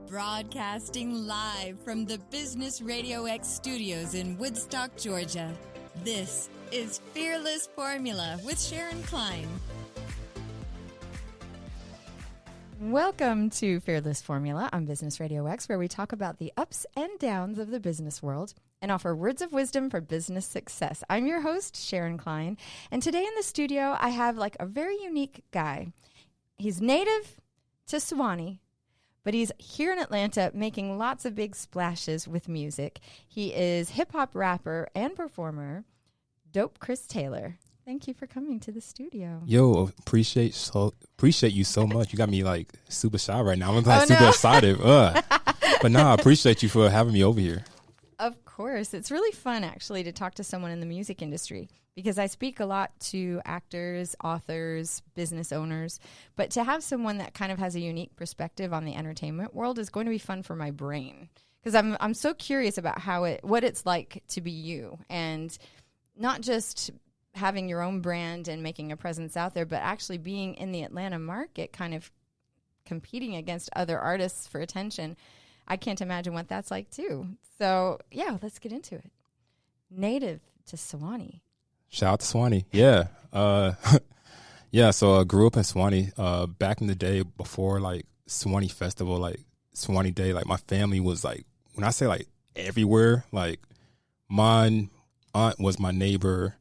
Broadcasting live from the Business RadioX studios in Woodstock, Georgia. This is Fearless Formula with Sharon Klein. Welcome to Fearless Formula on Business RadioX, where we talk about the ups and downs of the business world and offer words of wisdom for business success. I'm your host, Sharon Klein, and today in the studio, I have a very unique guy. He's native to Suwanee, but he's here in Atlanta making lots of big splashes with music. He is hip-hop rapper and performer, Dope Chris Taylor. Thank you for coming to the studio. Yo, appreciate you so much. You got me super shy right now. I'm super excited. But I appreciate you for having me over here. Of course. It's really fun actually to talk to someone in the music industry because I speak a lot to actors, authors, business owners, but to have someone that kind of has a unique perspective on the entertainment world is going to be fun for my brain because I'm so curious about what it's like to be you, and not just having your own brand and making a presence out there, but actually being in the Atlanta market, kind of competing against other artists for attention. I can't imagine what that's like too. So yeah, let's get into it. Native to Suwanee. Shout out to Suwanee. Yeah. So I grew up in Suwanee. Back in the day before Suwanee Festival, Suwanee Day, my family was when I say everywhere, my aunt was my neighbor.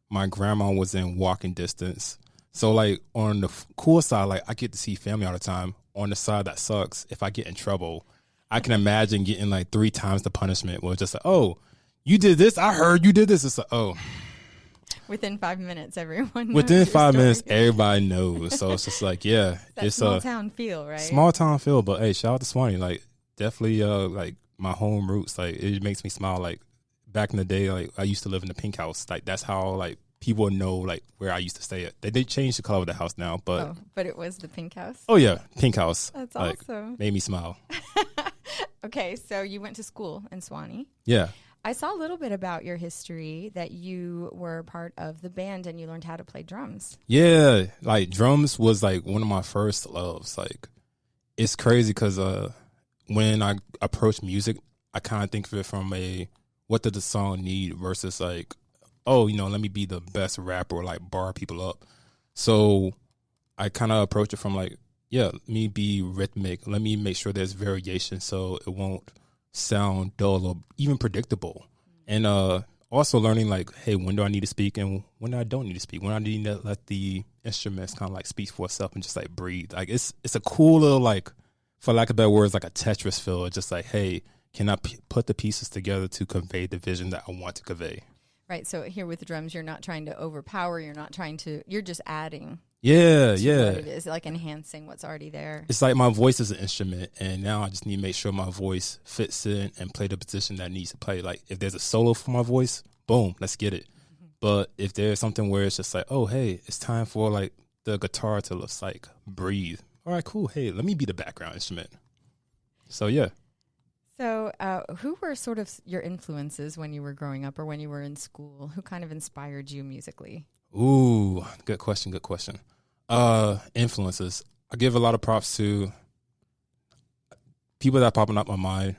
My grandma was in walking distance. So on the cool side, I get to see family all the time. On the side that sucks, if I get in trouble, I can imagine getting 3 times the punishment. Where it's just oh, you did this. I heard you did this. It's oh. Within 5 minutes, everyone knows. Within 5 minutes, everybody knows. So it's just yeah. It's small town feel, right? Small town feel, but hey, shout out to Suwanee. Definitely my home roots. It makes me smile. Back in the day, I used to live in the pink house. That's how people know where I used to stay at. They did change the color of the house now, but it was the pink house. Oh yeah, pink house. That's awesome. Made me smile. Okay, so you went to school in Suwanee. Yeah. I saw a little bit about your history that you were part of the band and you learned how to play drums. Yeah, drums was one of my first loves. It's crazy because when I approach music, I kind of think of it from what did the song need versus let me be the best rapper or bar people up. So I kind of approach it from let me be rhythmic. Let me make sure there's variation so it won't sound dull or even predictable. And also learning hey, when do I need to speak and when I don't need to speak? When I need to let the instruments kind of speak for itself and just breathe. It's a cool little for lack of better words, a Tetris feel. It's just hey, can I put the pieces together to convey the vision that I want to convey? Right. So here with the drums, you're not trying to overpower. You're just adding. Yeah. What it is enhancing what's already there. It's my voice is an instrument, and now I just need to make sure my voice fits in and play the position that needs to play. If there's a solo for my voice, boom, let's get it. Mm-hmm. But if there's something where it's just oh, hey, it's time for the guitar to just breathe. All right, cool. Hey, let me be the background instrument. So yeah. So who were sort of your influences when you were growing up or when you were in school? Who kind of inspired you musically? Ooh, good question. Influences. I give a lot of props to people that are popping up in my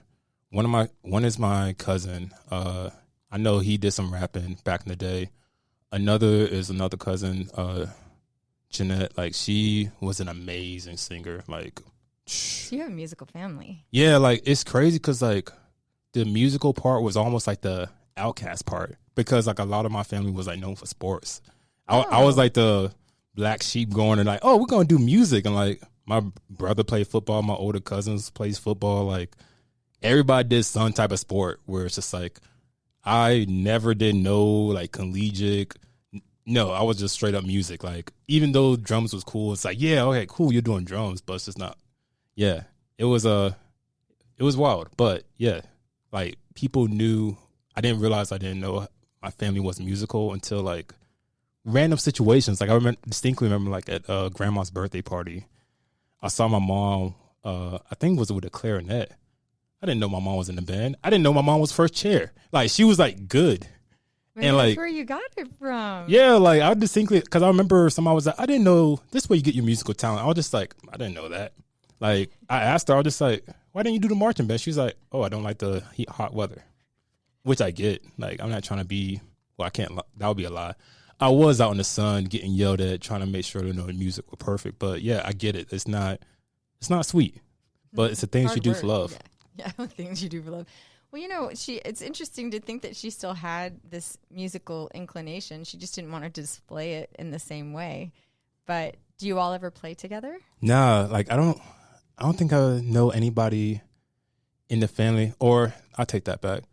mind. One is my cousin. I know he did some rapping back in the day. Another is another cousin, Jeanette. She was an amazing singer. So you have a musical family. Yeah, it's crazy because the musical part was almost the outcast part because a lot of my family was known for sports. I was the black sheep going and we're gonna do music, and my brother played football, my older cousins plays football. Everybody did some type of sport where it's just I never did no collegiate. No, I was just straight up music. Even though drums was cool, it's yeah, okay, cool, you're doing drums, but it's just not. Yeah, it was wild, but yeah, people knew. I didn't realize I didn't know my family was musical until random situations. I distinctly remember at grandma's birthday party, I saw my mom. I think it was with a clarinet. I didn't know my mom was in the band. I didn't know my mom was first chair. She was good. Maybe and that's where you got it from. Yeah, I distinctly because I remember somebody was I didn't know this is where you get your musical talent. I was just I didn't know that. I asked her, I was just why why didn't you do the marching band? She's like, oh, I don't like the hot weather, which I get. Like, I'm not trying to be, well, I can't, that would be a lie. I was out in the sun getting yelled at, trying to make sure the music was perfect. But yeah, I get it. It's not sweet, but it's the things you do for love. Yeah, things you do for love. Well, it's interesting to think that she still had this musical inclination. She just didn't want to display it in the same way. But do you all ever play together? Nah, like I don't think I know anybody in the family, or I'll take that back.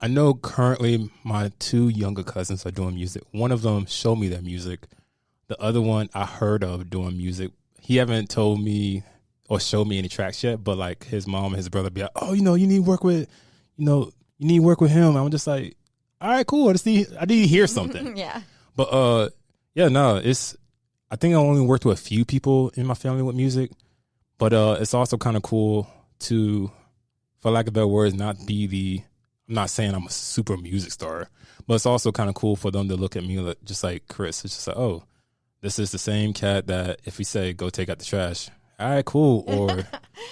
I know currently my 2 younger cousins are doing music. One of them showed me their music. The other one I heard of doing music. He haven't told me or showed me any tracks yet, but like his mom and his brother be like, oh, you need to work with, you need to work with him. I'm just like, all right, cool. I need to hear something. Yeah. But yeah, no, I think I only worked with a few people in my family with music, but it's also kind of cool to, for lack of better words, not be I'm not saying I'm a super music star, but it's also kind of cool for them to look at me just like Chris. It's just like, oh, this is the same cat that if we say, go take out the trash, all right, cool. Or,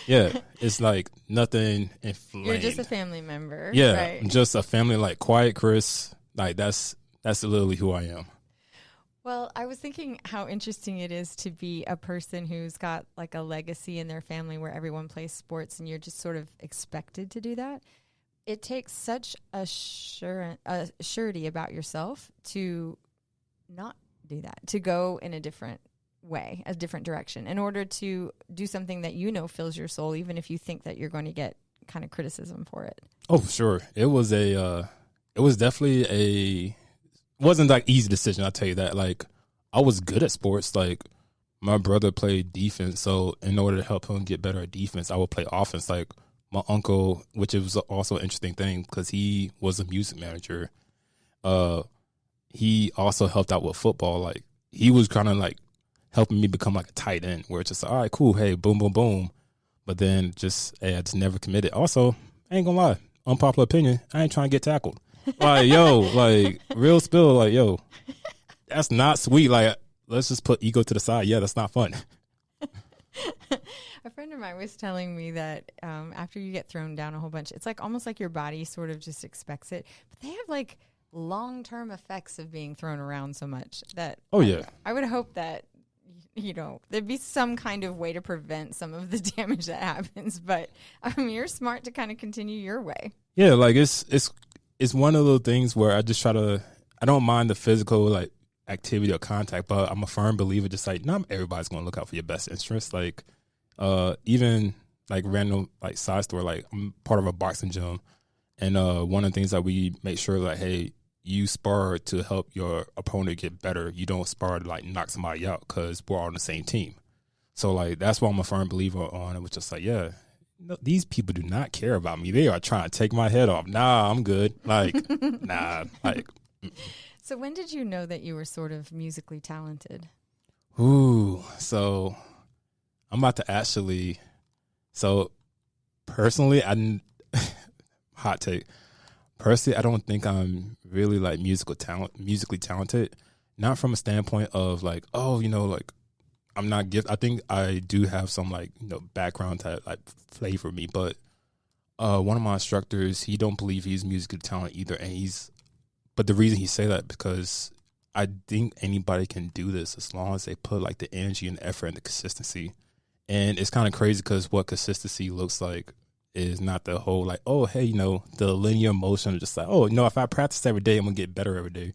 yeah, it's like nothing inflamed. You're just a family member. Yeah, right? I'm just a family, like quiet Chris. Like that's literally who I am. Well, I was thinking how interesting it is to be a person who's got like a legacy in their family where everyone plays sports and you're just sort of expected to do that. It takes such a surety about yourself to not do that, to go in a different way, a different direction, in order to do something that fills your soul, even if you think that you're going to get kind of criticism for it. Oh, for sure. It was definitely it wasn't like easy decision. I'll tell you that. Like, I was good at sports. Like, my brother played defense, so in order to help him get better at defense, I would play offense. Like, my uncle, which was also an interesting thing because he was a music manager. He also helped out with football. Like, he was kind of like helping me become like a tight end, where it's just like, all right, cool, hey, boom, boom, boom. But then I just never committed. Also, I ain't gonna lie, unpopular opinion, I ain't trying to get tackled. Like, yo, like real spill, like, yo, that's not sweet. Like, let's just put ego to the side. Yeah, that's not fun. A friend of mine was telling me that after you get thrown down a whole bunch, it's like almost like your body sort of just expects it. But they have like long-term effects of being thrown around so much that I would hope that there'd be some kind of way to prevent some of the damage that happens. But you're smart to kind of continue your way. Yeah, like it's one of those things where I just try to. I don't mind the physical like activity or contact, but I'm a firm believer. Just like not everybody's going to look out for your best interest. Like even like random like side story. Like I'm part of a boxing gym, and one of the things that we make sure like, hey, you spar to help your opponent get better. You don't spar to like knock somebody out because we're all on the same team. So like that's why I'm a firm believer on it. Was just like, yeah, these people do not care about me. They are trying to take my head off. Nah, I'm good. Like, nah, like. So when did you know that you were sort of musically talented? Ooh, so I'm about to actually. So personally, hot take. Personally, I don't think I'm really like musically talented. Not from a standpoint of like, oh, like I'm not gifted. I think I do have some like background that like flavor me. But one of my instructors, he don't believe he's musically talented either, but the reason he say that because I think anybody can do this as long as they put like the energy and the effort and the consistency. And it's kind of crazy because what consistency looks like is not the whole like, oh, hey, the linear motion of just like, oh, if I practice every day, I'm going to get better every day.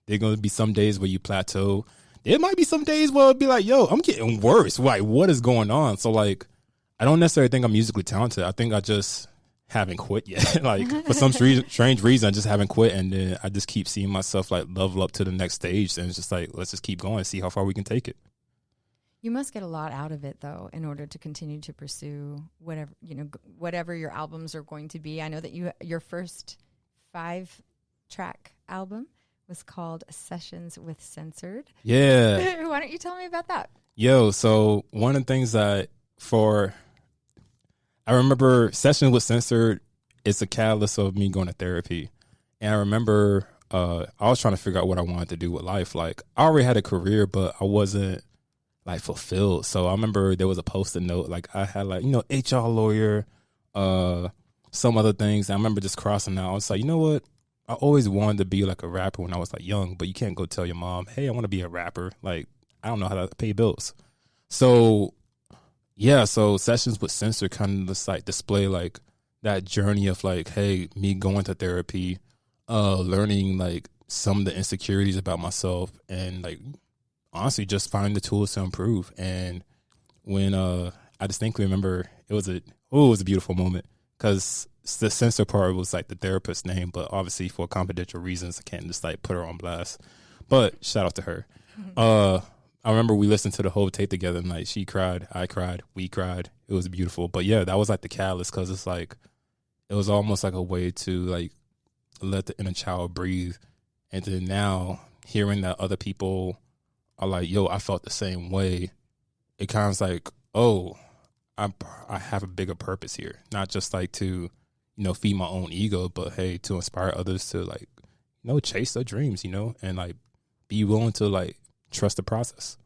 There are going to be some days where you plateau. There might be some days where it'll be like, yo, I'm getting worse. Like, what is going on? So, like, I don't necessarily think I'm musically talented. I think I just haven't quit yet. Like, for some strange reason, I just haven't quit. And then I just keep seeing myself, like, level up to the next stage. And it's just like, let's just keep going and see how far we can take it. You must get a lot out of it, though, in order to continue to pursue whatever your albums are going to be. I know that your first 5-track album was called Sessions with Censored. Yeah. Why don't you tell me about that? Yo, so one of the things I remember Sessions with Censored is a catalyst of me going to therapy. And I remember I was trying to figure out what I wanted to do with life. Like, I already had a career, but I wasn't like fulfilled. So I remember there was a Post-it note, like I had like, HR lawyer, some other things. I remember just crossing out. I was like, you know what? I always wanted to be like a rapper when I was like young, but you can't go tell your mom, hey, I want to be a rapper. Like, I don't know how to pay bills. So, yeah, so Sessions with Censor kind of just like display like that journey of like, hey, me going to therapy, learning like some of the insecurities about myself, and like honestly just finding the tools to improve. And when I distinctly remember it was a beautiful moment, because the censor part was like the therapist's name, but obviously for confidential reasons I can't just like put her on blast. But shout out to her. I remember we listened to the whole tape together, and like she cried, I cried, we cried. It was beautiful. But yeah, that was like the catalyst, because it's like it was almost like a way to like let the inner child breathe. And then now hearing that other people are like, yo, I felt the same way, it kind of like, oh, I have a bigger purpose here, not just like to, feed my own ego, but hey, to inspire others to like, chase their dreams, and like be willing to like trust the process.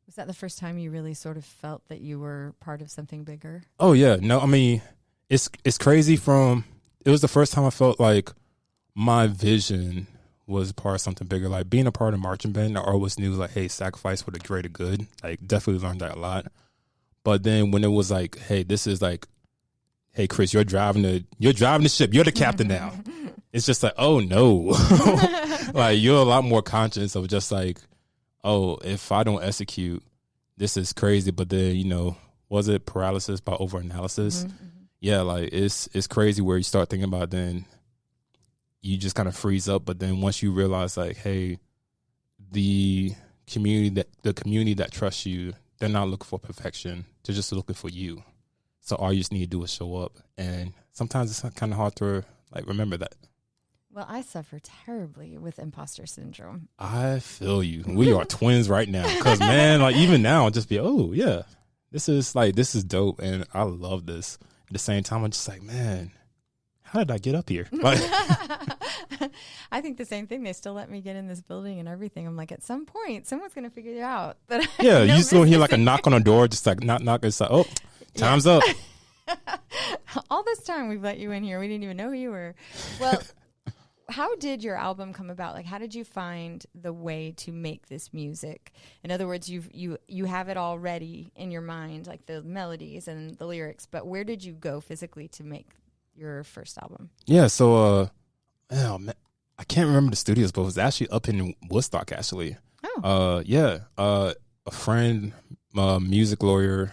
Was that the first time you really sort of felt that you were part of something bigger? Oh yeah, no, I mean, it's crazy. It was the first time I felt like my vision was part of something bigger. Like being a part of marching band, I always knew like, hey, sacrifice for the greater good. Like definitely learned that a lot. But then when it was like, hey, this is like, hey, Chris, you're driving the ship. You're the captain now. It's just like, oh no, like you're a lot more conscious of just like, oh, if I don't execute, this is crazy. But then, was it paralysis by overanalysis? Mm-hmm. Yeah, like it's crazy where you start thinking about, then you just kind of freeze up. But then once you realize like, hey, the community that trusts you, they're not looking for perfection. They're just looking for you. So all you just need to do is show up. And sometimes it's kind of hard to like remember that. Well, I suffer terribly with imposter syndrome. I feel you. We are twins right now. Because, man, like even now, I'll just be, oh, yeah, this is dope. And I love this. At the same time, I'm just like, man, how did I get up here? Like, I think the same thing. They still let me get in this building and everything. I'm like, at some point, someone's going to figure out that yeah, you just don't hear like a knock on a door, just like knock. It's like, oh, time's up. All this time we've let you in here. We didn't even know who you were. Well, how did your album come about? Like, how did you find the way to make this music? In other words, you have it all ready in your mind, like the melodies and the lyrics, but where did you go physically to make your first album? Yeah, so oh, man, I can't remember the studios, but it was actually up in Woodstock, actually. Oh. A friend, music lawyer,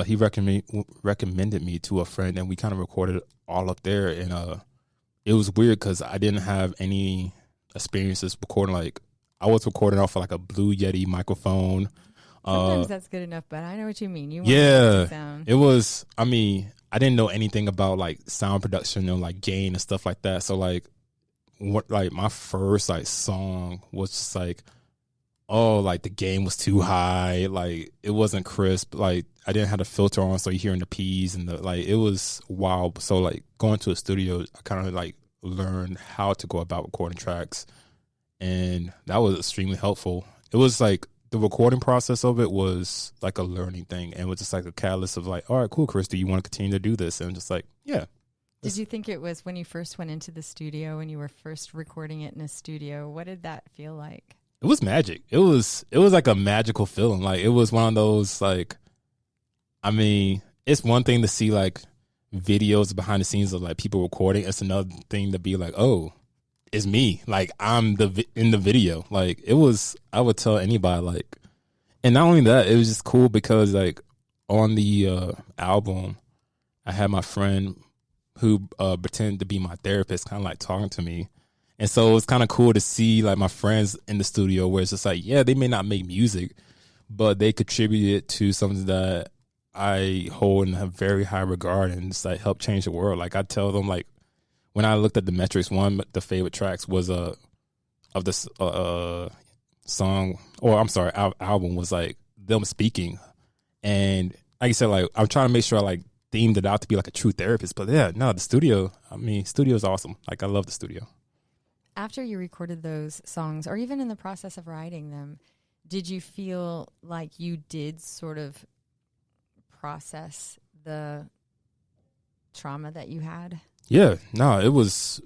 he recommended me to a friend, and we kind of recorded all up there. And it was weird because I didn't have any experiences recording. Like I was recording off of like a Blue Yeti microphone. Sometimes that's good enough, but I know what you mean. It was. I mean, I didn't know anything about like sound production and like gain and stuff like that. So like, my first like song was just like, oh, like the gain was too high, like it wasn't crisp, like I didn't have the filter on, so you're hearing the P's and the like. It was wild. So like going to a studio, I kind of like learned how to go about recording tracks, and that was extremely helpful. It was like the recording process of it was like a learning thing, and it was just like a catalyst of like, all right, cool, Chris, do you want to continue to do this? And just like, yeah. Did you think it was when you first went into the studio, when you were first recording it in a studio? What did that feel like? It was magic. It was like a magical feeling. Like it was one of those like, I mean, it's one thing to see like videos behind the scenes of like people recording. It's another thing to be like, oh, it's me. Like I'm in the video. Like it was. I would tell anybody like, and not only that, it was just cool because like on the album, I had my friend who pretended to be my therapist, kind of like talking to me. And so it was kind of cool to see like my friends in the studio where it's just like, yeah, they may not make music, but they contributed to something that I hold in a very high regard and just like help change the world. Like I tell them like when I looked at the metrics, one of the favorite tracks was of this song, or I'm sorry, album was like them speaking. And like I said, like I'm trying to make sure I like themed it out to be like a true therapist. But yeah, no, the studio, I mean, studio is awesome. Like I love the studio. After you recorded those songs, or even in the process of writing them, did you feel like you did sort of process the trauma that you had? Yeah, no, it was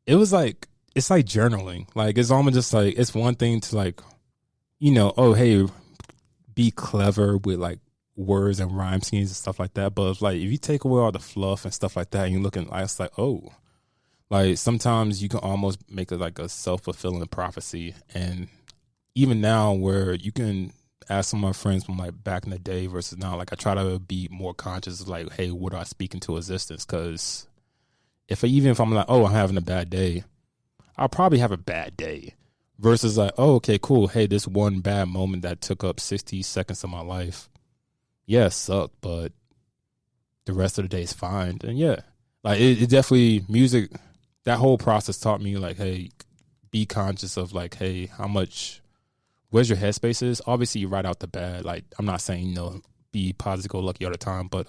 like, it's like journaling. Like, it's almost just like, it's one thing to like, oh, hey, be clever with like words and rhyme schemes and stuff like that. But it's like, if you take away all the fluff and stuff like that, and you look at it, it's like, oh, like sometimes you can almost make it like a self-fulfilling prophecy. And even now, where you can ask some of my friends from like back in the day versus now, like I try to be more conscious of like, hey, what do I speak into existence? Because even if I'm like, oh, I'm having a bad day, I'll probably have a bad day. Versus like, oh, okay, cool. Hey, this one bad moment that took up 60 seconds of my life, yeah, it sucked, but the rest of the day is fine. And yeah, like it definitely, music, that whole process taught me like, hey, be conscious of like, hey, where's your headspace is. Obviously, you write out the bad. Like, I'm not saying, be positive, go lucky all the time, but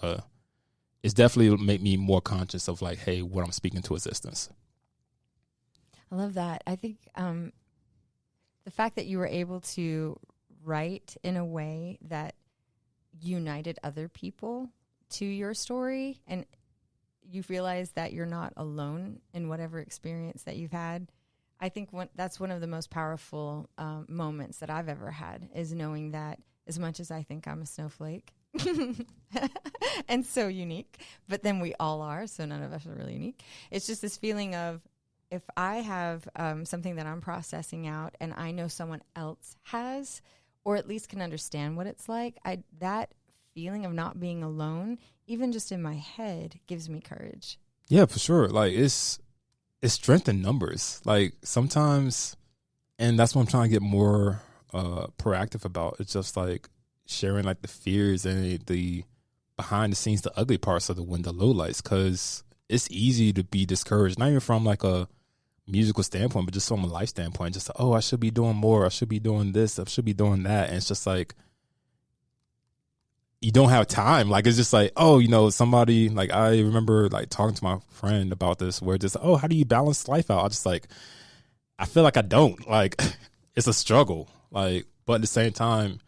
it's definitely made me more conscious of like, hey, what I'm speaking to existence. I love that. I think the fact that you were able to write in a way that united other people to your story, and you realize that you're not alone in whatever experience that you've had. I think that's one of the most powerful moments that I've ever had, is knowing that as much as I think I'm a snowflake and so unique, but then we all are, so none of us are really unique. It's just this feeling of, if I have something that I'm processing out and I know someone else has, or at least can understand what it's like, that feeling of not being alone, even just in my head, gives me courage. Yeah, for sure. Like, it's strength in numbers. Like, sometimes, and that's what I'm trying to get more proactive about. It's just like sharing like the fears and the behind the scenes, the ugly parts of the lowlights, because it's easy to be discouraged, not even from like a musical standpoint, but just from a life standpoint. Just, oh, I should be doing more. I should be doing this. I should be doing that. And it's just like, you don't have time. Like, it's just like, oh, somebody, like, I remember like talking to my friend about this, where just, oh, how do you balance life out? I just like, I feel like I don't. Like, it's a struggle. Like, but at the same time,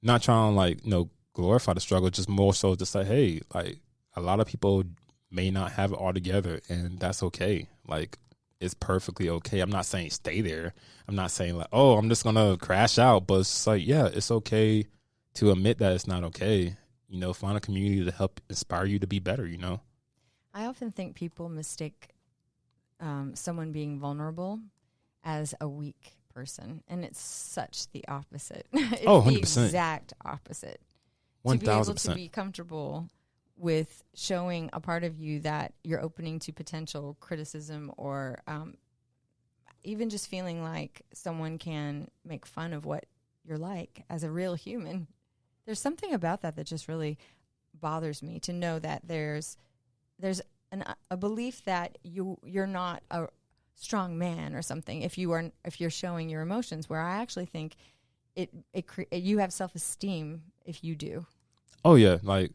not trying to like, glorify the struggle, just more so just like, hey, like, a lot of people may not have it all together, and that's okay. Like, it's perfectly okay. I'm not saying stay there. I'm not saying like, oh, I'm just gonna crash out. But it's like, yeah, it's okay to admit that it's not okay. Find a community to help inspire you to be better. I often think people mistake someone being vulnerable as a weak person, and it's such the opposite. It's 100%. The exact opposite. 1,000%. To be able to be comfortable with showing a part of you that you're opening to potential criticism, or even just feeling like someone can make fun of what you're like as a real human. There's something about that just really bothers me, to know that there's a belief that you're not a strong man or something if you're showing your emotions, where I actually think you have self-esteem if you do. Oh yeah, like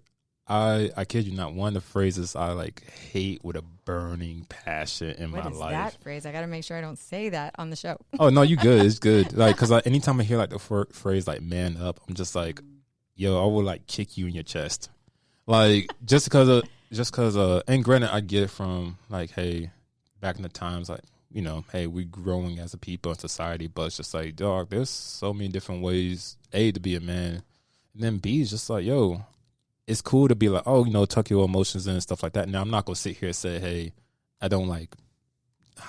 I kid you not, one of the phrases I like hate with a burning passion in my life. What is that phrase? I got to make sure I don't say that on the show. Oh no, you good. It's good. Like, because anytime I hear like the phrase like "man up," I'm just like, yo, I will like kick you in your chest. Like, just because and granted, I get it from like, hey, back in the times, like, hey, we growing as a people in society, but it's just like, dog, there's so many different ways, A, to be a man, and then B, is just like, yo, it's cool to be like, oh, tuck your emotions in and stuff like that. Now, I'm not going to sit here and say, hey, I don't like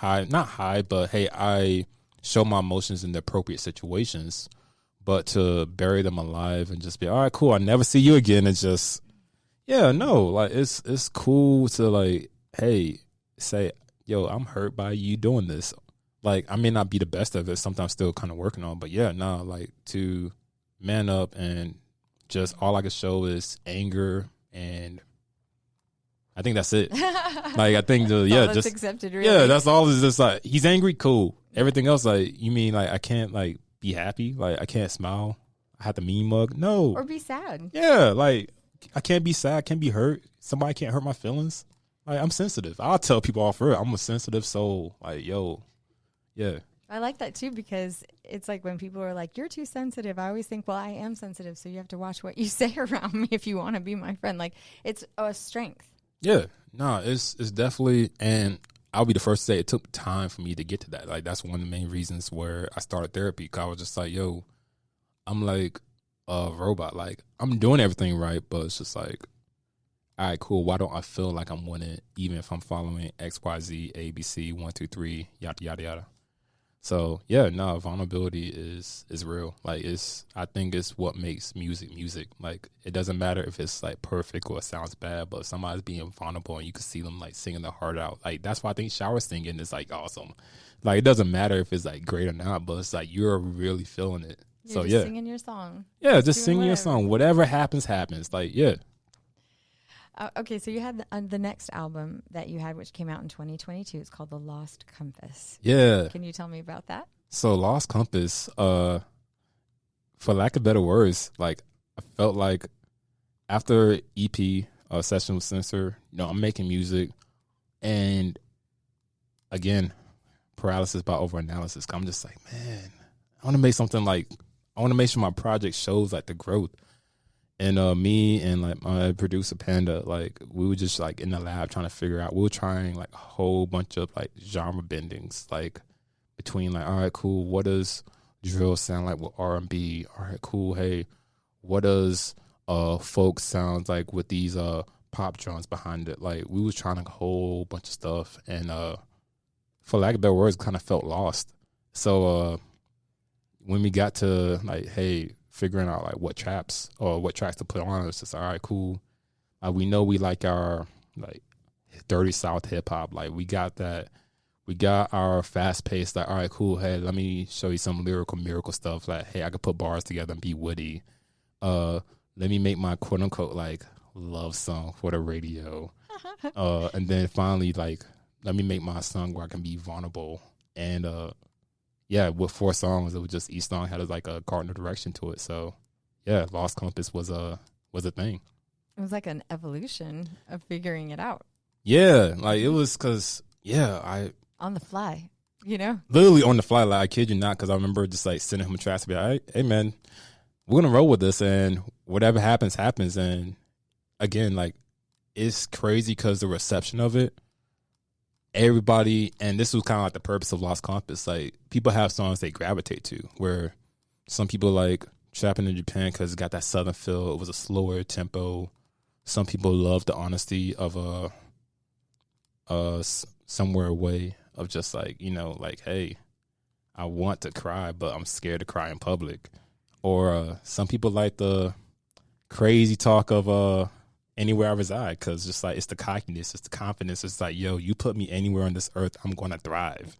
not hide, but hey, I show my emotions in the appropriate situations. But to bury them alive and just be, all right, cool, I never see you again. It's just, yeah, no, like, it's cool to like, hey, say, yo, I'm hurt by you doing this. Like, I may not be the best of it, sometimes still kind of working on, but yeah, no, like, to man up, and just all I can show is anger, and I think that's it. Like, I think that's accepted, really. Yeah, that's all. Is just like, he's angry, cool. Everything else, like, you mean like I can't like be happy? Like, I can't smile? I have to mean mug? No. Or be sad. Yeah, like, I can't be sad. I can't be hurt. Somebody can't hurt my feelings. Like, I'm sensitive. I'll tell people off for it. I'm a sensitive soul. Like, yo, yeah. I like that too, because it's like when people are like, you're too sensitive, I always think, well, I am sensitive, so you have to watch what you say around me if you want to be my friend. Like, it's a strength. Yeah, no, it's definitely, and I'll be the first to say it took time for me to get to that. Like, that's one of the main reasons where I started therapy, because I was just like, yo, I'm like a robot. Like, I'm doing everything right, but it's just like, all right, cool. Why don't I feel like I'm winning, even if I'm following X, Y, Z, A, B, C, 1, 2, 3, yada, yada, yada. So yeah, no, vulnerability is real. Like, I think it's what makes music. Like, it doesn't matter if it's like perfect or it sounds bad, but if somebody's being vulnerable and you can see them like singing their heart out. Like, that's why I think shower singing is like awesome. Like, it doesn't matter if it's like great or not, but it's like you're really feeling it. You're just singing your song. Yeah, just singing your song. Whatever happens. Like, yeah. Okay, so you had the next album that you had, which came out in 2022. It's called The Lost Compass. Yeah. Can you tell me about that? So Lost Compass, for lack of better words, like, I felt like after EP, Session with Censor, I'm making music, and again, paralysis by overanalysis. I'm just like, man, I want to make something like, I want to make sure my project shows like the growth. And me and like my producer Panda, like, we were just like in the lab trying to figure out. We were trying like a whole bunch of like genre bendings, like between like, all right, cool, what does drill sound like with R&B? All right, cool, hey, what does folk sound like with these pop drums behind it? Like, we was trying like a whole bunch of stuff, and for lack of better words, kind of felt lost. So when we got to like, hey, figuring out like what tracks to put on, it's just all right, cool. We know we like our like dirty South hip hop. Like, we got that. We got our fast paced. Like, all right, cool. Hey, let me show you some lyrical miracle stuff. Like, hey, I could put bars together and be witty. Let me make my quote unquote like love song for the radio. And then finally, like, let me make my song where I can be vulnerable. And yeah, with 4 songs, it was just each song had like a cardinal direction to it. So yeah, Lost Compass was a thing. It was like an evolution of figuring it out. Yeah, like it was because I on the fly, literally on the fly. Like, I kid you not, because I remember just like sending him a track to be like, hey man, we're gonna roll with this, and whatever happens, happens. And again, like, it's crazy because the reception of it. Everybody, and this was kind of like the purpose of Lost Compass, like, people have songs they gravitate to, where some people like Trapping in Japan because it got that southern feel. It was a slower tempo. Some people love the honesty of Somewhere Away, of just like, like, hey, I want to cry, but I'm scared to cry in public. Or some people like the crazy talk of Anywhere I Reside, because just like, it's the cockiness, it's the confidence. It's like, yo, you put me anywhere on this earth, I'm going to thrive.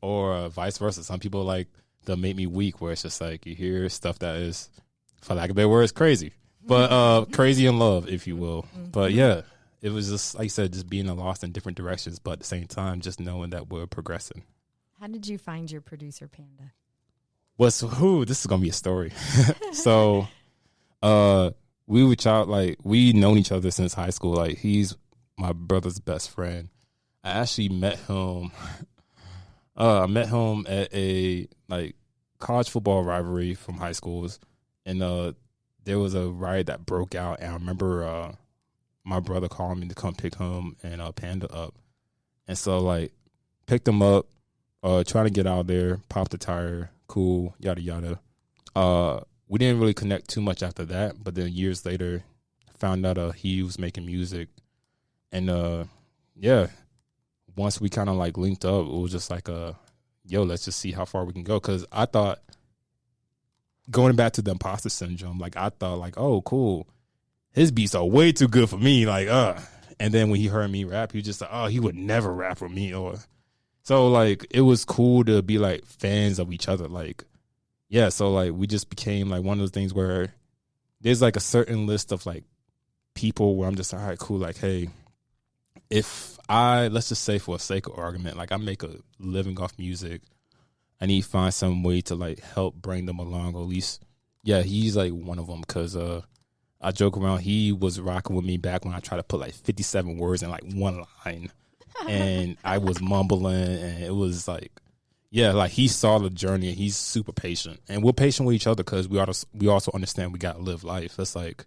Or vice versa. Some people like the Make Me Weak, where it's just like, you hear stuff that is, for lack of a better word, crazy. But crazy in love, if you will. But yeah, it was just, like I said, just being lost in different directions, but at the same time, just knowing that we're progressing. How did you find your producer, Panda? This is going to be a story. So, we were we known each other since high school. Like, he's my brother's best friend. I actually met him. I met him at a like college football rivalry from high schools, and there was a riot that broke out. And I remember my brother calling me to come pick him and Panda up, and so like picked him up, trying to get out there, popped the tire, cool, yada yada. We didn't really connect too much after that, but then years later, found out he was making music, and yeah, once we kind of like linked up, it was just like yo, let's just see how far we can go. Because I thought, going back to the imposter syndrome, like, I thought like, oh, cool, his beats are way too good for me, like, and then when he heard me rap, he was just like, oh, he would never rap with me, or so like, it was cool to be like fans of each other, like. Yeah, so like, we just became like one of those things where there's like a certain list of like people where I'm just, all right, cool, like, hey, if let's just say, for a sake of argument, like, I make a living off music, I need to find some way to like help bring them along, or at least, yeah, he's like one of them, because I joke around, he was rocking with me back when I tried to put like 57 words in like one line, and I was mumbling, and it was like, Yeah, like he saw the journey and he's super patient. And we're patient with each other because we also understand we got to live life. It's like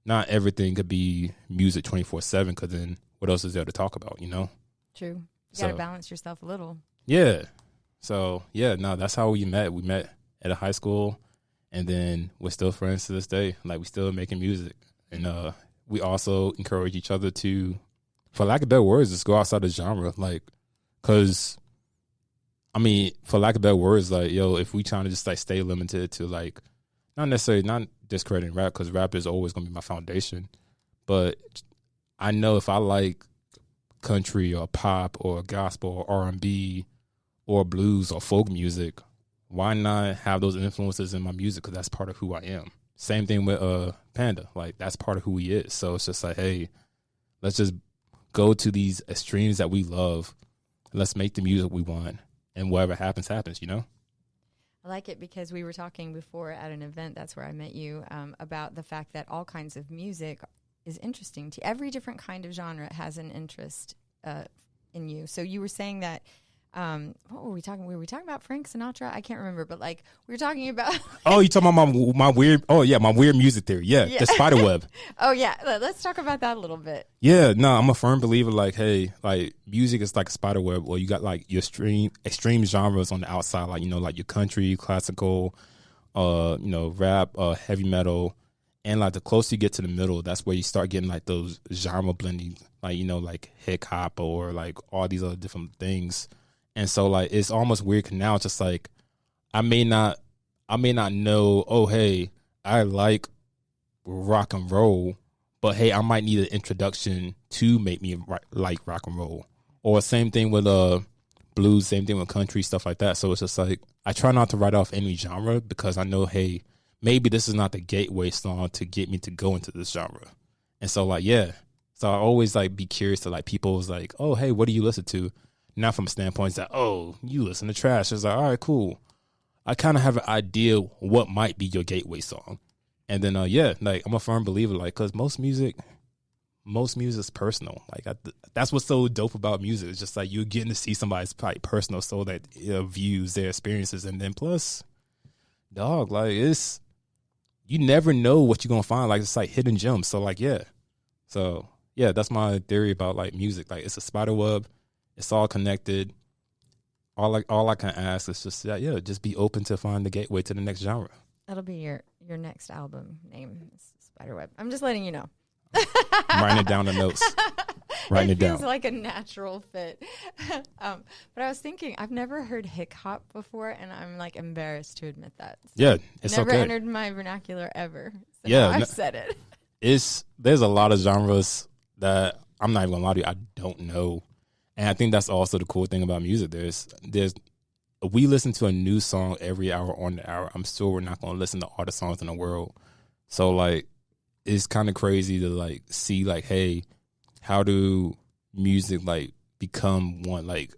not everything could be music 24/7 because then what else is there to talk about, you know? True. You got to balance yourself a little. Yeah. So, yeah, no, that's how we met. We met at a high school, and then we're still friends to this day. Like, we still making music. And we also encourage each other to, for lack of better words, just go outside the genre. Like, because, I mean, for lack of better words, like, yo, if we trying to just, like, stay limited to, like, not discrediting rap, because rap is always going to be my foundation. But I know if I like country or pop or gospel or R&B or blues or folk music, why not have those influences in my music? Because that's part of who I am. Same thing with Panda. Like, that's part of who he is. So it's just like, hey, let's just go to these extremes that we love. Let's make the music we want. And whatever happens, happens, you know? I like it because we were talking before at an event, that's where I met you, about the fact that all kinds of music is interesting to every different kind of genre has an interest in you. So you were saying that what were we talking? Were we talking about Frank Sinatra? I can't remember, but like we were talking about. Oh, you talking about my weird? Oh yeah, my weird music theory. Yeah, the spider web. Oh yeah, let's talk about that a little bit. Yeah, no, I'm a firm believer. Like, hey, like music is like a spider web, or you got like your extreme genres on the outside, like like your country, classical, rap, heavy metal, and like the closer you get to the middle, that's where you start getting like those genre blending, like like hip hop or like all these other different things. And so like it's almost weird 'cause now it's just like I may not know, oh hey, I like rock and roll, but hey, I might need an introduction to make me like rock and roll. Or same thing with blues, same thing with country, stuff like that. So it's just like I try not to write off any genre because I know, hey, maybe this is not the gateway song to get me to go into this genre. And so like yeah. So I always like be curious to like people's like, oh hey, what do you listen to? Not from standpoints that, oh, you listen to trash. It's like, all right, cool. I kind of have an idea what might be your gateway song. And then, like I'm a firm believer, like, because most music is personal. Like that's what's so dope about music. It's just like you're getting to see somebody's probably personal soul that views their experiences. And then plus, dog, like you never know what you're going to find. Like it's like hidden gems. So like, yeah. So yeah, that's my theory about like music. Like it's a spider web. It's all connected. All I can ask is just just be open to find the gateway to the next genre. That'll be your next album name, Spiderweb. I'm just letting you know. I'm writing it down in notes. Writing it down. It feels like a natural fit. But I was thinking, I've never heard hip hop before, and I'm like embarrassed to admit that. So yeah, it's never okay. entered my vernacular ever. So yeah, I've said it. There's a lot of genres that I'm not even gonna lie to you, I don't know. And I think that's also the cool thing about music. We listen to a new song every hour on the hour. I'm sure we're not going to listen to all the songs in the world. So like, it's kind of crazy to like see like, hey, how do music like become one? Like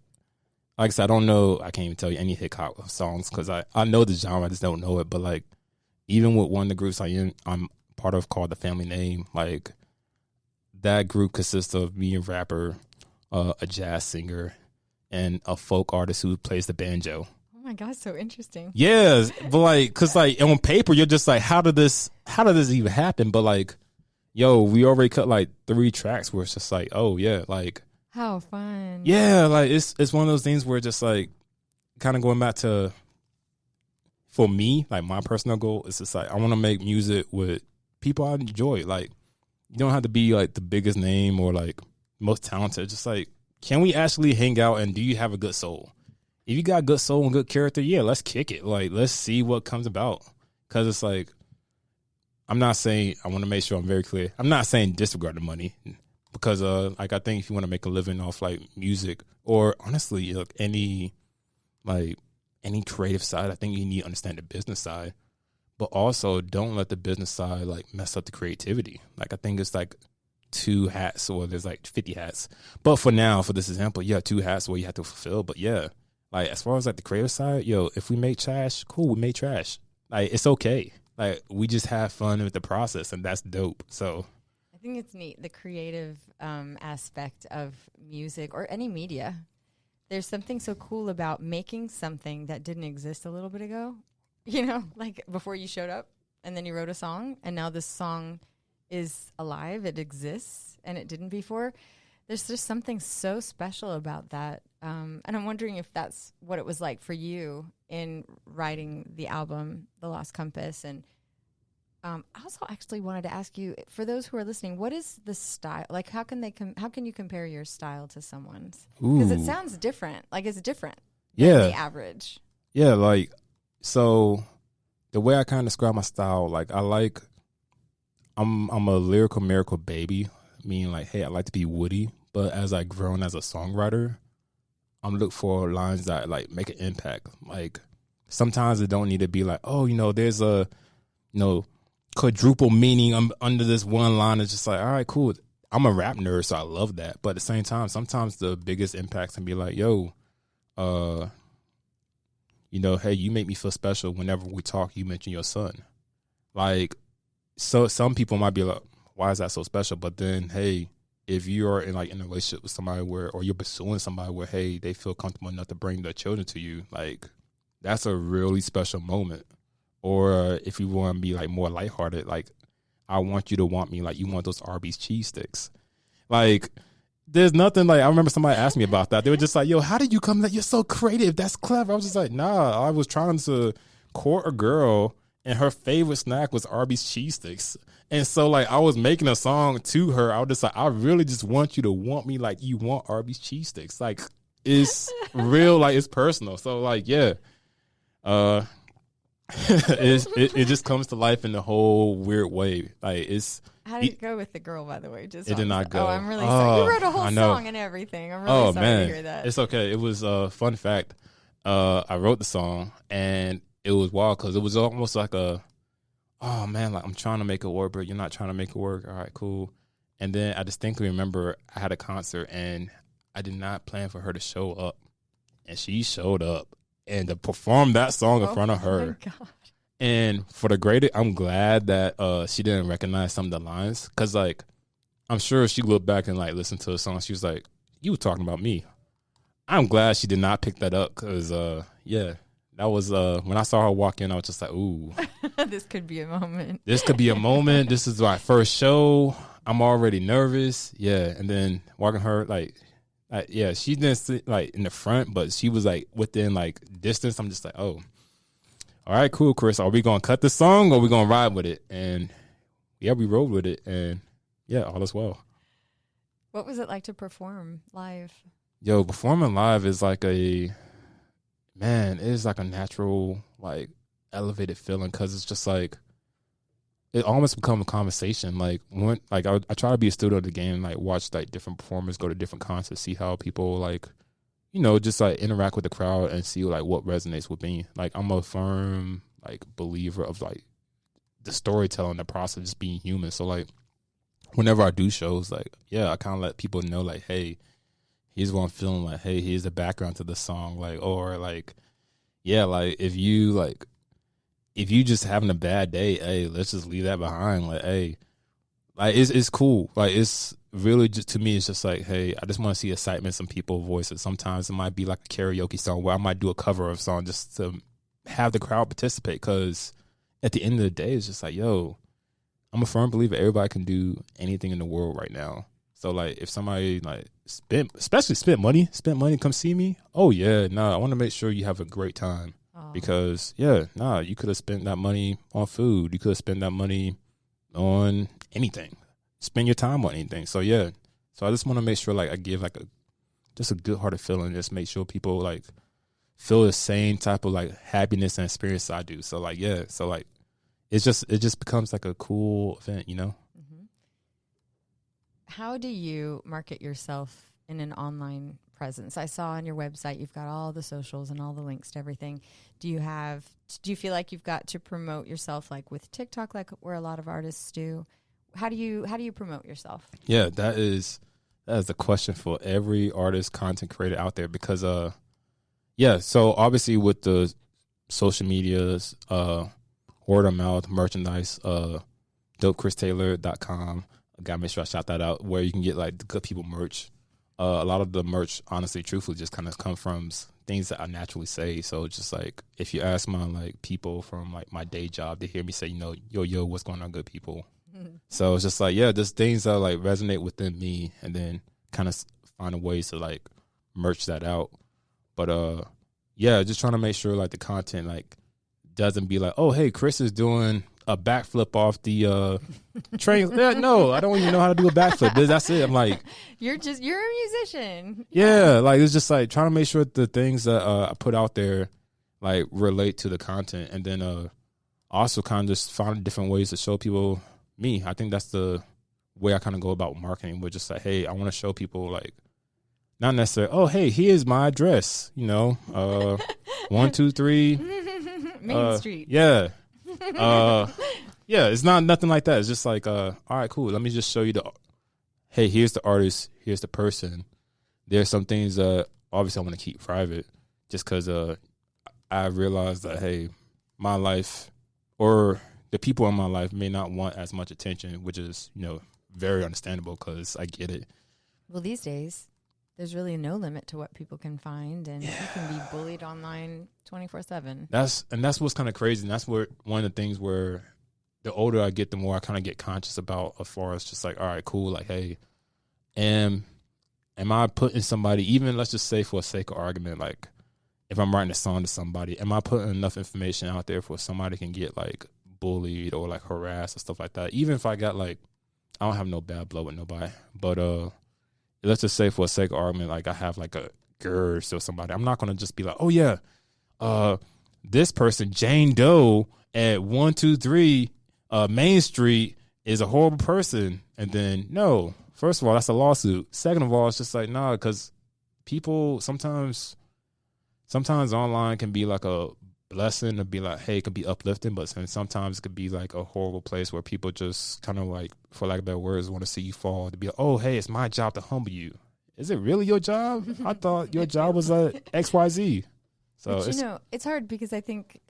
I said, I don't know. I can't even tell you any hip hop songs because I know the genre, I just don't know it. But like, even with one of the groups I'm part of called The Family Name, like that group consists of me and rapper, a jazz singer, and a folk artist who plays the banjo. Oh my God, so interesting. Yeah, but like, cause like on paper you're just like, how did this even happen? But like, yo, we already cut like 3 tracks where it's just like, oh yeah, like how fun. Yeah, like it's one of those things where just like kind of going back to, for me, like my personal goal is just like I want to make music with people I enjoy. Like you don't have to be like the biggest name or like most talented. Just like, can we actually hang out and do you have a good soul? If you got good soul and good character, yeah, let's kick it. Like, let's see what comes about. Because it's like, I'm not saying, I want to make sure I'm very clear. I'm not saying disregard the money. Because, like, I think if you want to make a living off, like, music or honestly, like, any creative side, I think you need to understand the business side. But also, don't let the business side, like, mess up the creativity. Like, I think it's, like, 2 hats or there's like 50 hats. But for now, for this example, 2 hats where you have to fulfill. But yeah, like as far as like the creative side, if we make trash, cool, we make trash. Like it's okay. Like we just have fun with the process and that's dope. So I think it's neat, the creative aspect of music or any media. there's something so cool about making something that didn't exist a little bit ago, you know, like before you showed up and then you wrote a song and now this song is alive, it exists, and it didn't before. There's just something so special about that. And I'm wondering if that's what it was like for you in writing the album, The Lost Compass. And I also actually wanted to ask you, for those who are listening, what is the style? Like, how can you compare your style to someone's? Because it sounds different. Like, it's different than the average. Yeah, like, so the way I kind of describe my style, like, I'm a lyrical miracle baby, meaning like, hey, I like to be woody, but as I've grown as a songwriter, I'm looking for lines that like make an impact. Like sometimes it don't need to be like, oh, you know, there's a, you know, quadruple meaning under this one line. It's just like, all right, cool. I'm a rap nerd, so I love that. But at the same time, sometimes the biggest impacts can be like, yo, you know, hey, you make me feel special whenever we talk, you mention your son. Like, so some people might be like, why is that so special? But then, hey, if you're in a relationship with somebody or you're pursuing somebody where, hey, they feel comfortable enough to bring their children to you, like, that's a really special moment. Or if you want to be like more lighthearted, like, I want you to want me like you want those Arby's cheese sticks. Like, there's nothing like, I remember somebody asked me about that. They were just like, yo, how did you come that you're so creative? That's clever. I was just like, nah, I was trying to court a girl and her favorite snack was Arby's cheese sticks. And so like I was making a song to her. I was just like, I really just want you to want me like you want Arby's cheese sticks. Like, it's real, like it's personal. So like, yeah. It just comes to life in a whole weird way. Like it's. How did it go with the girl, by the way? Just it did not go. Oh, I'm really sorry. You wrote a whole song and everything. I'm really sorry to hear that. It's okay. It was a fun fact. I wrote the song and it was wild because it was almost like oh man, like I'm trying to make it work, but you're not trying to make it work. All right, cool. And then I distinctly remember I had a concert and I did not plan for her to show up, and she showed up and to perform that song in front of her. My God. And for the greater, I'm glad that she didn't recognize some of the lines, because like I'm sure she looked back and like listened to the song. She was like, "You were talking about me." I'm glad she did not pick that up because yeah, that was when I saw her walk in, I was just like, "Ooh, this could be a moment. This could be a moment. This is my first show. I'm already nervous." Yeah, and then walking her yeah, she didn't sit like in the front, but she was like within like distance. I'm just like, oh. All right, cool, Chris. Are we going to cut the song or are we going to ride with it? And yeah, we rode with it. And yeah, all is well. What was it like to perform live? Yo, performing live is like it is like a natural, like elevated feeling, because it's just like, it almost become a conversation. Like I try to be a student of the game, like watch like different performers, go to different concerts, see how people like, you know, just like interact with the crowd and see like what resonates with me. Like I'm a firm like believer of like the storytelling, the process, just being human. So like whenever I do shows, like yeah, I kind of let people know like, hey, here's what I'm feeling. Like, hey, here's the background to the song. Like, or like, yeah, like if you just having a bad day, hey, let's just leave that behind. Like, hey, like it's cool. Like it's really just, to me, it's just like, hey, I just want to see excitement in some people's voices. Sometimes it might be like a karaoke song where I might do a cover of a song just to have the crowd participate. Because at the end of the day, it's just like, yo, I'm a firm believer everybody can do anything in the world right now. So like if somebody like spent money, come see me. Oh yeah, I want to make sure you have a great time. Because you could have spent that money on food. You could have spent that money on anything. Spend your time on anything. So yeah. So I just want to make sure like I give like just a good hearted feeling. Just make sure people like feel the same type of like happiness and experience I do. So like yeah. So like it just becomes like a cool event, you know? Mm-hmm. How do you market yourself in an online presence? I saw on your website you've got all the socials and all the links to everything. Do you feel like you've got to promote yourself like with TikTok, like where a lot of artists do? How do you promote yourself? Yeah, that is the question for every artist, content creator out there, because so obviously with the social medias, word of mouth, merchandise, dopechristaylor.com. I gotta make sure I shout that out, where you can get like the Good People merch. a lot of the merch, honestly, truthfully, just kind of come from things that I naturally say. So it's just like, if you ask my like people from like my day job, they hear me say, yo, what's going on, good people? So it's just like, yeah, there's things that like resonate within me, and then kind of find a ways to like merch that out. But yeah, just trying to make sure like the content like doesn't be like, oh, hey, Chris is doing a backflip off the train. Yeah, no, I don't even know how to do a backflip. That's it. I'm like, you're a musician. Yeah, like it's just like trying to make sure the things that I put out there like relate to the content, and then also kind of just find different ways to show people me. I think that's the way I kind of go about marketing. We're just like, hey, I want to show people like, not necessarily, oh, hey, here's my address, 123 Main Street. Yeah. Yeah, it's not nothing like that. It's just like, all right, cool. Let me just show you hey, here's the artist, here's the person. There's some things obviously I want to keep private, just because I realized that, hey, my life or the people in my life may not want as much attention, which is, very understandable, because I get it. Well, these days, there's really no limit to what people can find, and you can be bullied online 24/7. That's what's kind of crazy, and that's where one of the things where the older I get, the more I kind of get conscious about, as far as just like, all right, cool, like, hey, am I putting somebody, even let's just say for the sake of argument, like if I'm writing a song to somebody, am I putting enough information out there for somebody can get like bullied or like harassed or stuff like that? Even if I got like, I don't have no bad blood with nobody, but let's just say for the sake of argument, like I have like a GERS or somebody, I'm not going to just be like, oh yeah, this person, Jane Doe at 123 Main Street, is a horrible person. And then, no, first of all, that's a lawsuit. Second of all, it's just like, nah, because people sometimes online can be like a blessing to be like, hey, it could be uplifting, but sometimes it could be like a horrible place where people just kind of like, for lack of better words, want to see you fall, to be like, oh, hey, it's my job to humble you. Is it really your job? I thought your job was XYZ. So but it's hard, because I think,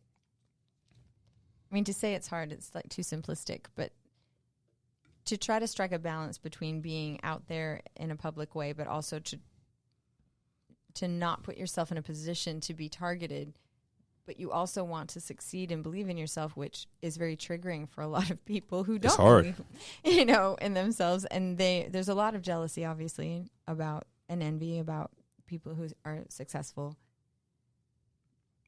to say it's hard, it's like too simplistic, but to try to strike a balance between being out there in a public way, but also to not put yourself in a position to be targeted, but you also want to succeed and believe in yourself, which is very triggering for a lot of people who don't believe, in themselves. And there's a lot of jealousy, obviously, about and envy about people who are successful.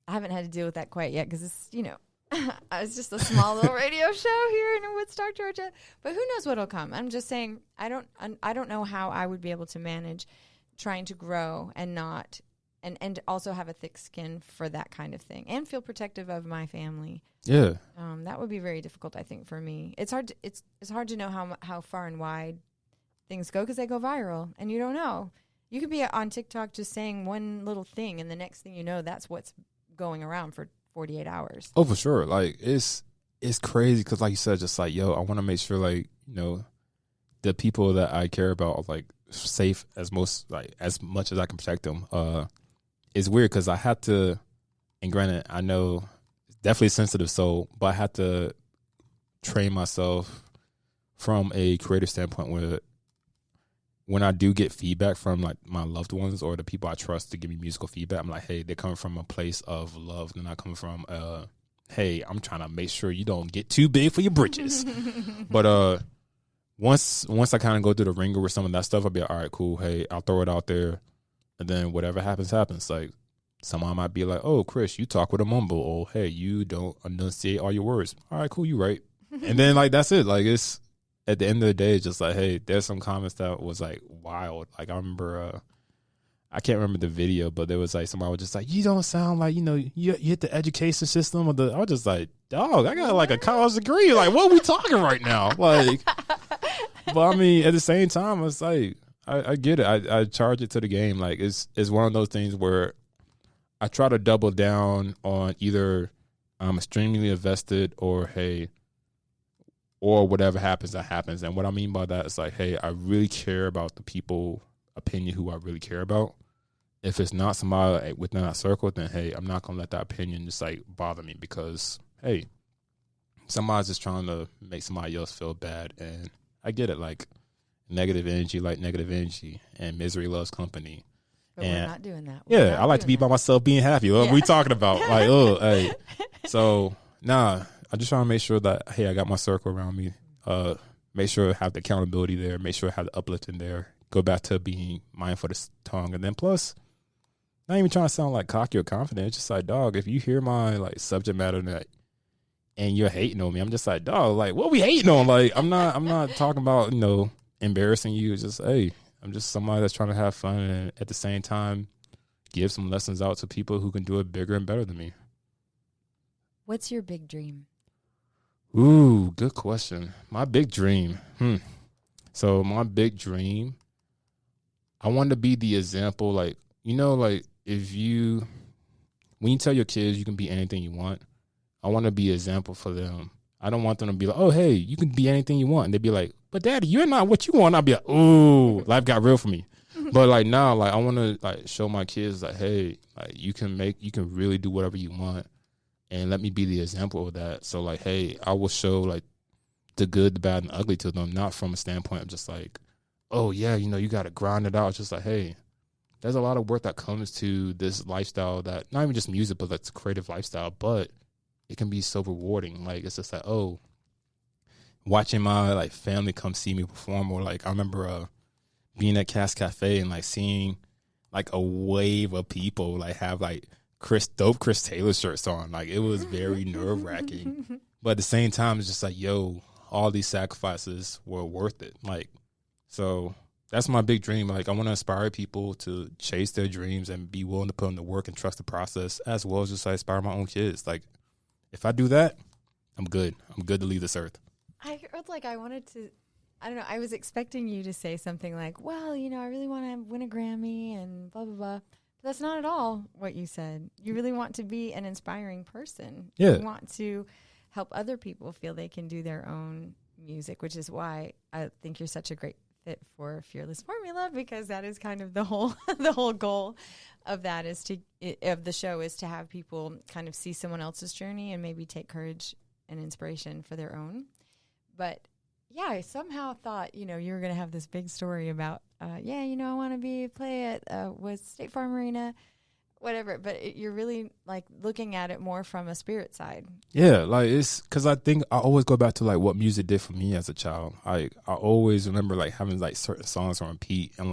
I haven't had to deal with that quite yet, because it's, it's just a small little radio show here in Woodstock, Georgia. But who knows what'll come? I'm just saying, I don't know how I would be able to manage trying to grow and not. And also have a thick skin for that kind of thing, and feel protective of my family. Yeah, that would be very difficult, I think, for me. It's hard. It's hard to know how far and wide things go, because they go viral, and you don't know. You could be on TikTok just saying one little thing, and the next thing you know, that's what's going around for 48 hours. Oh, for sure. Like it's crazy, because like you said, just like, yo, I want to make sure like the people that I care about are like safe as much as I can protect them. It's weird, because I had to, and granted, I know it's definitely sensitive, but I had to train myself from a creative standpoint, where when I do get feedback from like my loved ones or the people I trust to give me musical feedback, I'm like, hey, they're coming from a place of love. They're not coming from, hey, I'm trying to make sure you don't get too big for your britches. But once I kind of go through the ringer with some of that stuff, I'll be like, all right, cool. Hey, I'll throw it out there. And then whatever happens. Like, someone might be like, oh, Chris, you talk with a mumble. Or, hey, you don't enunciate all your words. All right, cool, you right. And then, like, that's it. Like, it's, at the end of the day, it's just like, hey, there's some comments that was, like, wild. Like, I remember, I can't remember the video, but there was, like, somebody was just like, you don't sound like, you hit the education system. I was just like, dog, I got, like, a college degree. Like, what are we talking right now? Like, but, I mean, at the same time, it's like, I get it. I charge it to the game. Like it's one of those things where I try to double down on either I'm extremely invested or whatever happens, that happens. And what I mean by that is like, hey, I really care about the people opinion who I really care about. If it's not somebody within that circle, then hey, I'm not gonna let that opinion just like bother me, because hey, somebody's just trying to make somebody else feel bad, and I get it. Like, negative energy like negative energy, and misery loves company. But and we're not doing that. We're yeah, not I like to be doing by myself, being happy. What we talking about? Like, oh, hey. So, I just try to make sure that, hey, I got my circle around me. Make sure I have the accountability there. Make sure I have the uplifting there. Go back to being mindful of the tongue. And then plus, not even trying to sound like cocky or confident. It's just like, dog, if you hear my like subject matter and you're hating on me, I'm just like, dog, like, what we hating on? Like, I'm not talking about, embarrassing you. It's just, hey, I'm just somebody that's trying to have fun and at the same time give some lessons out to people who can do it bigger and better than me. What's your big dream? Ooh, good question. My big dream. So my big dream, I want to be the example, like, like when you tell your kids you can be anything you want, I want to be an example for them. I don't want them to be like, oh, hey, you can be anything you want. And they'd be like, but daddy, you're not what you want. I'll be like, ooh, life got real for me. But like now, like I want to like show my kids like, hey, like you can really do whatever you want. And let me be the example of that. So like, hey, I will show like the good, the bad, and the ugly to them, not from a standpoint of just like, oh yeah, you got to grind it out. It's just like, hey, there's a lot of work that comes to this lifestyle that not even just music, but that's a creative lifestyle, but it can be so rewarding. Like, it's just like, oh, watching my like family come see me perform, or like I remember being at Cass Cafe and like seeing like a wave of people like have like Chris Taylor shirts on. Like, it was very nerve wracking, but at the same time, it's just like, yo, all these sacrifices were worth it. Like, so that's my big dream. Like, I want to inspire people to chase their dreams and be willing to put in the work and trust the process, as well as just like inspire my own kids. Like, if I do that, I'm good. I'm good to leave this earth. I felt like I wanted to, I don't know, I was expecting you to say something like, well, I really want to win a Grammy and blah, blah, blah. But that's not at all what you said. You really want to be an inspiring person. Yeah. You want to help other people feel they can do their own music, which is why I think you're such a great fit for Fearless Formula, because that is kind of the whole goal of that of the show is to have people kind of see someone else's journey and maybe take courage and inspiration for their own. But yeah, I somehow thought, you were going to have this big story about, I want to play at with State Farm Arena, whatever. But you're really like looking at it more from a spirit side. Yeah, like it's because I think I always go back to like what music did for me as a child. Like I always remember like having like certain songs on repeat and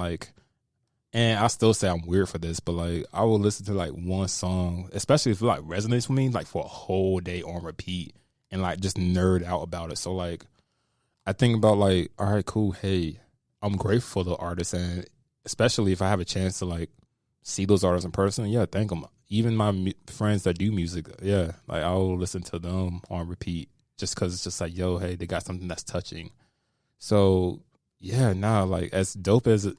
I still say I'm weird for this, but like I will listen to like one song, especially if it like resonates with me, like for a whole day on repeat and like just nerd out about it. So like I think about like, all right, cool. Hey, I'm grateful for the artists, and especially if I have a chance to like see those artists in person, yeah, thank them. Even my friends that do music, yeah, like I'll listen to them on repeat just because it's just like, yo, hey, they got something that's touching. So yeah, like as dope as it.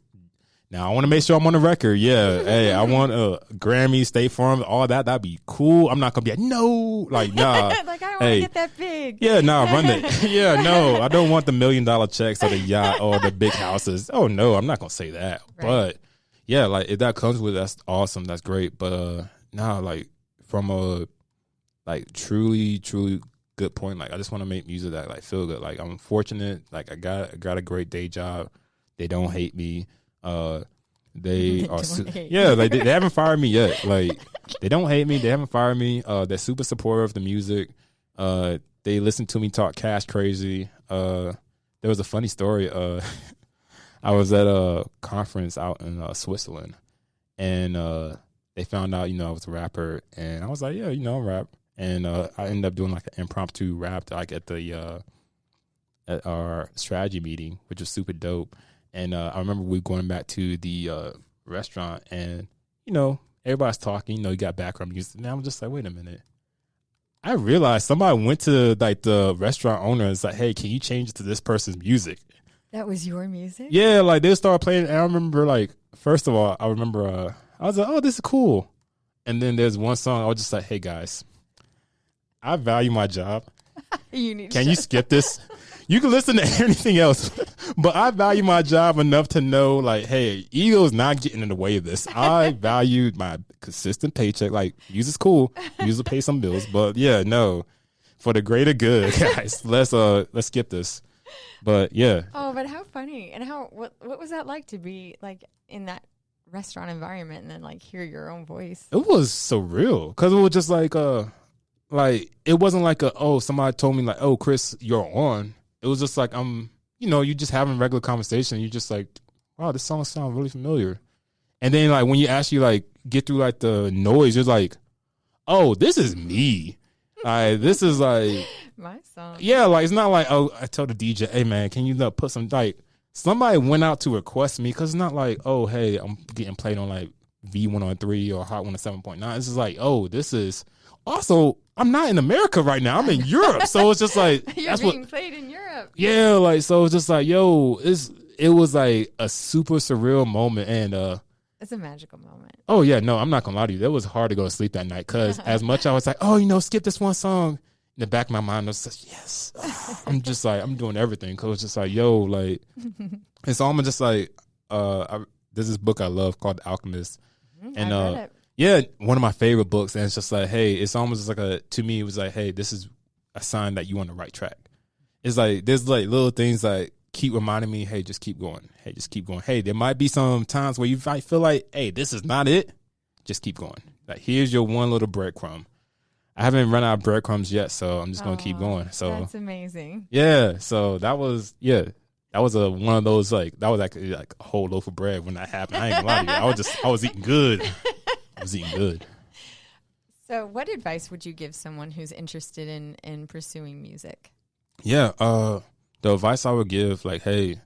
Now, I want to make sure I'm on the record. Yeah. Hey, I want a Grammy, State Farm, all that. That'd be cool. I'm not going to be like, no. Like, nah. Like, I don't want to get that big. Yeah, nah, run it. Yeah, no. I don't want the $1 million checks or the yacht or the big houses. Oh, no. I'm not going to say that. Right. But, yeah, like, if that comes with it, that's awesome. That's great. But, nah, like, from a, like, truly good point, like, I just want to make music that, like, feel good. Like, I'm fortunate. Like, I got a great day job. They don't hate me. They are they haven't fired me yet. Like, they don't hate me, they haven't fired me. They're super supportive of the music. They listen to me talk cash crazy. There was a funny story. I was at a conference out in Switzerland, and they found out I was a rapper, and I was like, yeah, I rap. And I ended up doing like an impromptu rap like at our strategy meeting, which was super dope. And I remember we going back to the restaurant, and, everybody's talking, you got background music. And I'm just like, wait a minute. I realized somebody went to, like, the restaurant owner and was like, hey, can you change it to this person's music? That was your music? Yeah, like, they started playing. And I remember, like, first of all, I was like, oh, this is cool. And then there's one song, I was just like, hey, guys, I value my job. Can you skip this? You can listen to anything else, but I value my job enough to know, like, hey, ego is not getting in the way of this. I value my consistent paycheck. Like, music is cool. Music will pay some bills, but yeah, no, for the greater good, guys, let's skip this. But yeah. Oh, but how funny. And what was that like to be like in that restaurant environment and then like hear your own voice? It was surreal because it was just like it wasn't like somebody told me like, oh, Chris, you're on. It was just like you just having regular conversation. You just like, wow, this song sounds really familiar. And then like when you actually like get through like the noise, you're like, oh, this is me. This is like my song. Yeah, like it's not like, oh, I tell the DJ, hey man, can you put some like somebody went out to request me, because it's not like, oh hey, I'm getting played on like V103 or Hot 107.9. This is like, oh, this is also, I'm not in America right now. I'm in Europe. So it's just like You're being played in Europe. Yeah, like so it's just like, yo, it was like a super surreal moment. And it's a magical moment. Oh yeah, no, I'm not gonna lie to you. It was hard to go to sleep that night because as much I was like, oh, skip this one song. In the back of my mind, I was like, yes. I'm just like, I'm doing everything because it's just like, yo, like, and so I'm just like, there's this book I love called The Alchemist, and I read it. Yeah, one of my favorite books, and it's just like, hey, it's almost like to me, it was like, hey, this is a sign that you're on the right track. It's like there's like little things like keep reminding me, hey, just keep going. Hey, just keep going. Hey, there might be some times where you might feel like, hey, this is not it. Just keep going. Like, here's your one little breadcrumb. I haven't run out of breadcrumbs yet, so I'm just going to keep going. So that's amazing. Yeah. So that was one of those, like, that was actually like a whole loaf of bread when that happened. I ain't gonna lie to you. I was eating good. I was eating good. So what advice would you give someone who's interested in pursuing music? Yeah. The advice I would give, like, hey,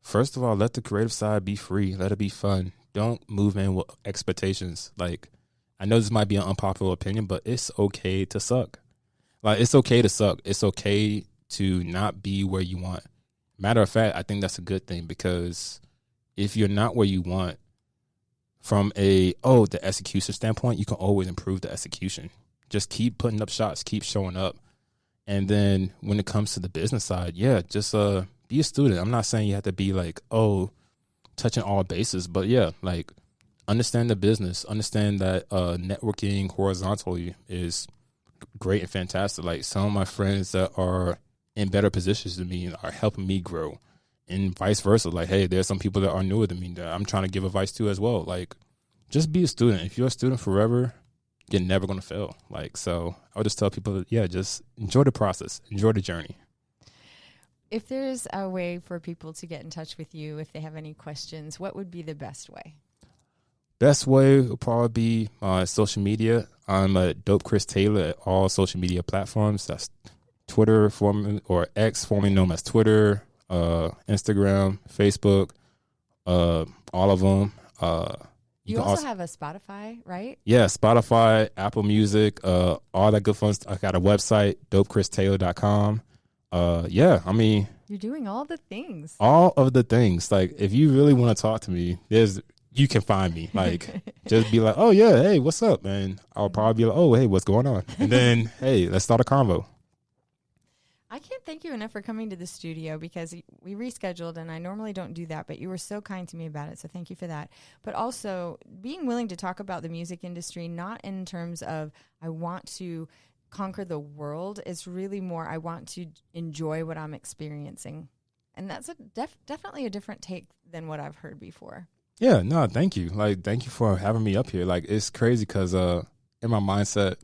first of all, let the creative side be free. Let it be fun. Don't move in with expectations. Like, I know this might be an unpopular opinion, but it's okay to suck. Like, it's okay to suck. It's okay to not be where you want. Matter of fact, I think that's a good thing, because if you're not where you want, from the execution standpoint, you can always improve the execution. Just keep putting up shots, keep showing up. And then when it comes to the business side, yeah, just be a student. I'm not saying you have to be like, touching all bases, but yeah, like, understand the business, understand that networking horizontally is great and fantastic. Like, some of my friends that are in better positions than me are helping me grow, and vice versa. Like, hey, there's some people that are newer than me that I'm trying to give advice to as well. Like, just be a student. If you're a student forever, you're never going to fail. Like, so I would just tell people that, yeah, just enjoy the process, enjoy the journey. If there's a way for people to get in touch with you, if they have any questions, what would be the best way? Best way would probably be social media. I'm a Dope Chris Taylor at all social media platforms. That's Twitter, or X, formerly known as Twitter, Instagram, Facebook, all of them. You also have a Spotify, right? Yeah, Spotify, Apple Music, all that good fun stuff. I got a website, dopechristaylor.com. Yeah, I mean, you're doing all the things. All of the things. Like, if you really want to talk to me, you can find me. Like, just be like, oh yeah, hey, what's up, man? I'll probably be like, oh, hey, what's going on? And then, hey, let's start a convo. I can't thank you enough for coming to the studio, because we rescheduled, and I normally don't do that, but you were so kind to me about it, so thank you for that. But also being willing to talk about the music industry, not in terms of I want to conquer the world. It's really more I want to enjoy what I'm experiencing. And that's definitely a different take than what I've heard before. Yeah, no, thank you. Like, thank you for having me up here. Like, it's crazy because in my mindset,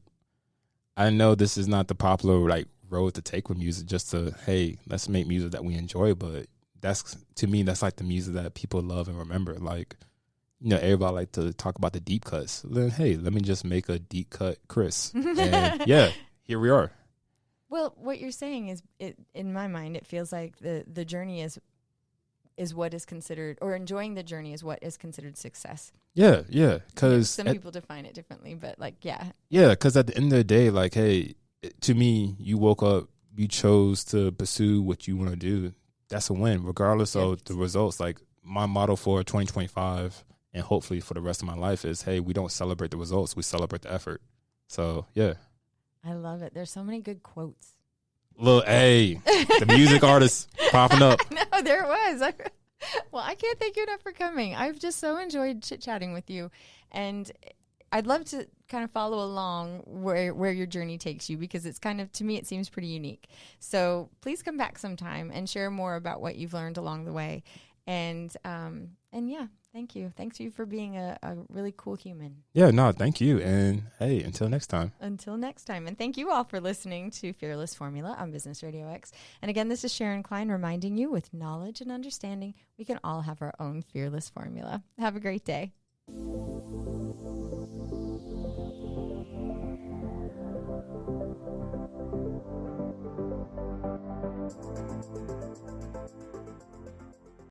I know this is not the popular, like, road to take with music, just to, hey, let's make music that we enjoy. But that's, to me, that's like the music that people love and remember. Like, everybody like to talk about the deep cuts. Then, hey, let me just make a deep cut Chris. And yeah, here we are. Well, what you're saying is, in my mind, it feels like the journey is what is considered, or enjoying the journey is what is considered success. Yeah, because some people define it differently, but like, yeah. Yeah, because at the end of the day, like, hey, to me, you woke up, you chose to pursue what you want to do. That's a win, regardless of the results. Like, my motto for 2025 and hopefully for the rest of my life is, hey, we don't celebrate the results, we celebrate the effort. So, yeah. I love it. There's so many good quotes. Look, hey, the music artist popping up. No, there was. Well, I can't thank you enough for coming. I've just so enjoyed chit-chatting with you. And I'd love to kind of follow along where your journey takes you, because it's kind of, to me, it seems pretty unique. So please come back sometime and share more about what you've learned along the way. And yeah, thank you. Thanks you for being a really cool human. Yeah, no, thank you. And hey, until next time. Until next time. And thank you all for listening to Fearless Formula on Business Radio X. And again, this is Sharon Klein reminding you, with knowledge and understanding, we can all have our own fearless formula. Have a great day.